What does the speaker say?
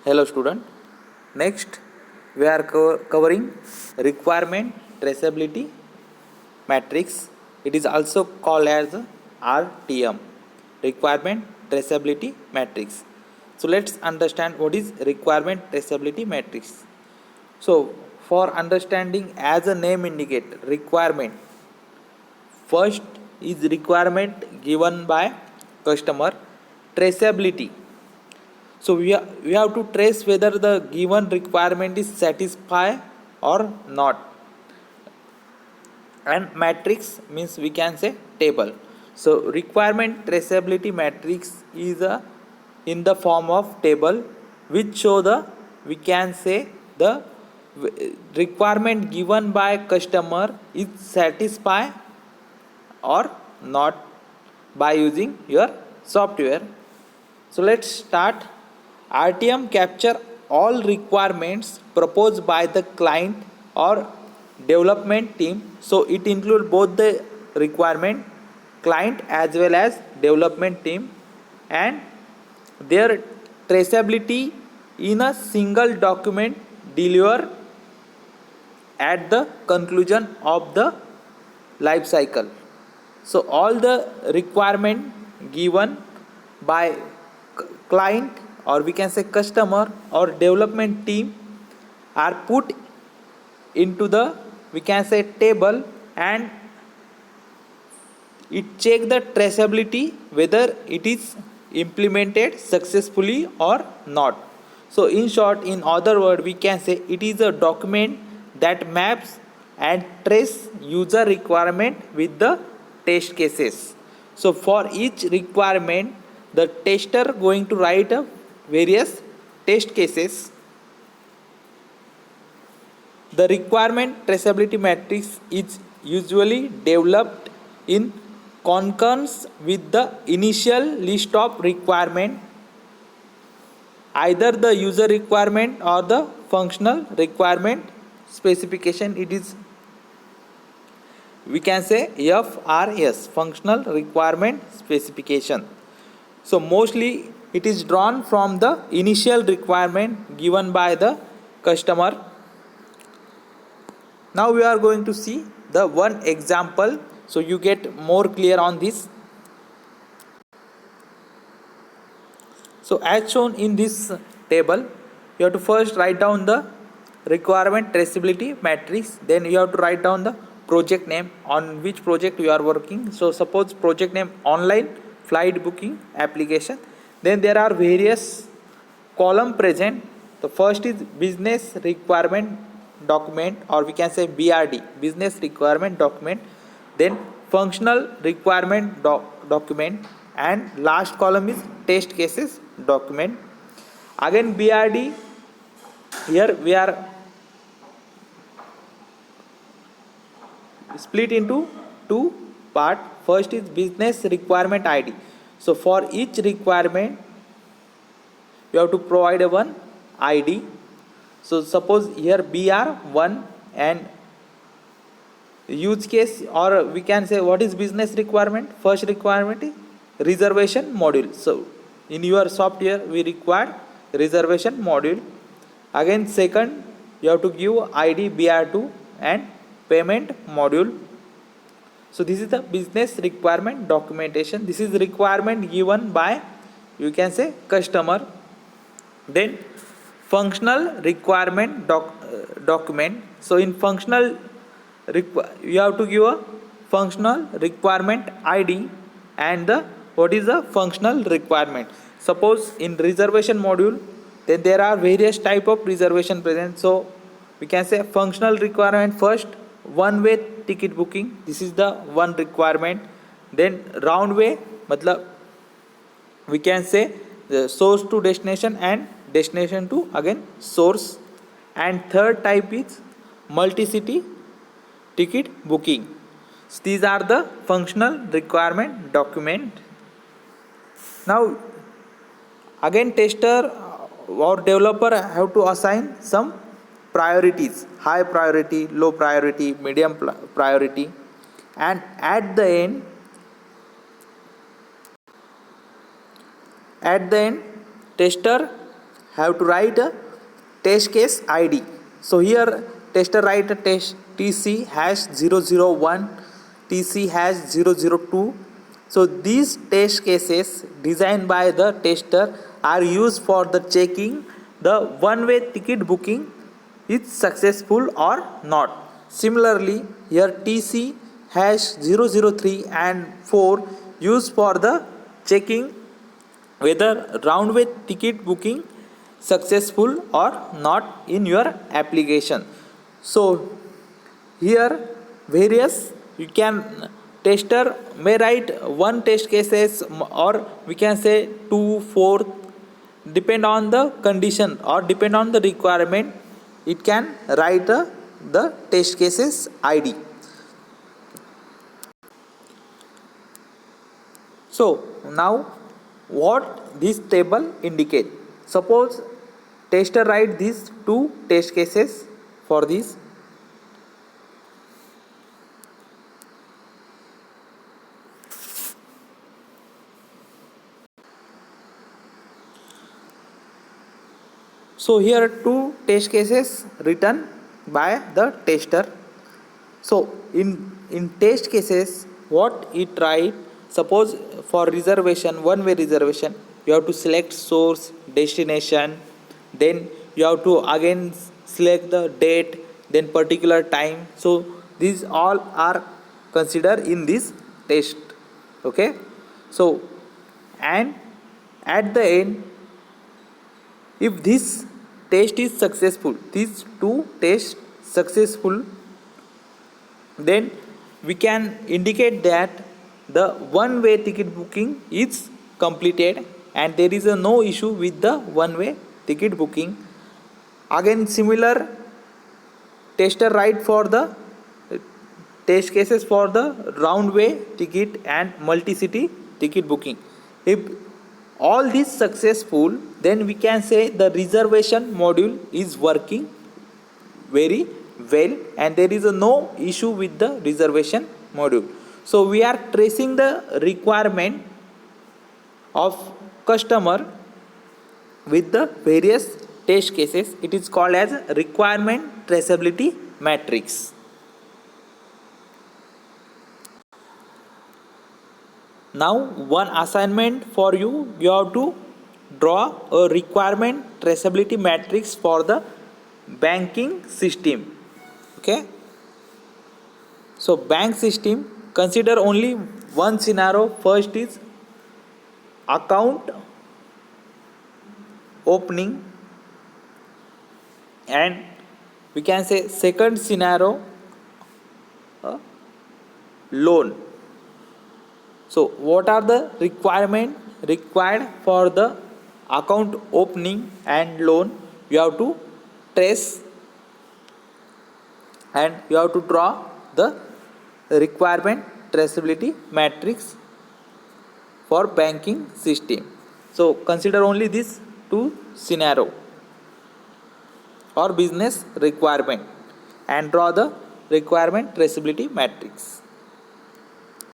Hello student. Next we are covering requirement traceability matrix. It is also called as RTM, requirement traceability matrix. So let's understand what is requirement traceability matrix. So for understanding, as a name indicate, requirement first is requirement given by customer. Traceability, so we have to trace whether the given requirement is satisfied or not. And matrix means we can say table. So requirement traceability matrix is in the form of table which show the, we can say, the requirement given by customer is satisfied or not by using your software. So let's start. RTM capture all requirements proposed by the client or development team. So it includes both the requirement client as well as development team, and their traceability in a single document delivered at the conclusion of the life cycle. So all the requirement given by client, or we can say customer or development team, are put into the, we can say, table, and it check the traceability whether it is implemented successfully or not. So in short, in other word, we can say it is a document that maps and trace user requirement with the test cases. So for each requirement, the tester going to write a various test cases. The requirement traceability matrix is usually developed in concurrence with the initial list of requirement, either the user requirement or the functional requirement specification. It is, we can say, FRS, functional requirement specification. So mostly it is drawn from the initial requirement given by the customer. Now we are going to see the one example so you get more clear on this. So as shown in this table, you have to first write down the requirement traceability matrix, then you have to write down the project name, on which project you are working. So suppose project name online flight booking application. Then there are various column present. The first is business requirement document, or we can say BRD, business requirement document. Then functional requirement document, and last column is test cases document. Again BRD, here we are split into two part. First is business requirement ID. So for each requirement you have to provide a one ID. So suppose here BR1, and use case, or we can say, what is business requirement? First requirement is reservation module. So in your software we require reservation module. Again second, you have to give ID BR2 and payment module. So this is the business requirement documentation. This is requirement given by, you can say, customer. Then functional requirement document. So in functional you have to give a functional requirement ID and the, what is the functional requirement. Suppose in reservation module, then there are various type of reservation present. So we can say functional requirement first, one way ticket booking, this is the one requirement. Then round way, matlab we can say the source to destination and destination to again source. And third type is multi-city ticket booking. So these are the functional requirement document. Now again tester or developer have to assign some priorities: high priority, low priority, medium priority. And at the end tester have to write a test case ID. So here tester write a test TC hash 001, TC hash 002. So these test cases designed by the tester are used for the checking the one-way ticket booking is successful or not. Similarly, here TC hash 003 and 4 used for the checking whether round-way ticket booking successful or not in your application. So here various you can tester may write one test cases or we can say 2 4 depend on the condition or depend on the requirement it can write the test cases ID. So now what this table indicate, suppose tester write these two test cases for this. So here two test cases written by the tester. So in test cases what it write, suppose for reservation, one way reservation, you have to select source, destination, then you have to again select the date, then particular time. So these all are considered in this test. Okay, so and at the end if this test is successful, these two tests successful, then we can indicate that the one way ticket booking is completed and there is no issue with the one way ticket booking. Again similar tester write for the test cases for the round way ticket and multi-city ticket booking. If all this successful, then we can say the reservation module is working very well and there is no issue with the reservation module. So we are tracing the requirement of customer with the various test cases. It is called as requirement traceability matrix. Now one assignment for you, you have to draw a requirement traceability matrix for the banking system. Okay, so bank system, consider only one scenario. First is account opening and we can say second scenario loan. So what are the requirement required for the account opening and loan? You have to trace and you have to draw the requirement traceability matrix for banking system. So consider only these two scenario or business requirement and draw the requirement traceability matrix.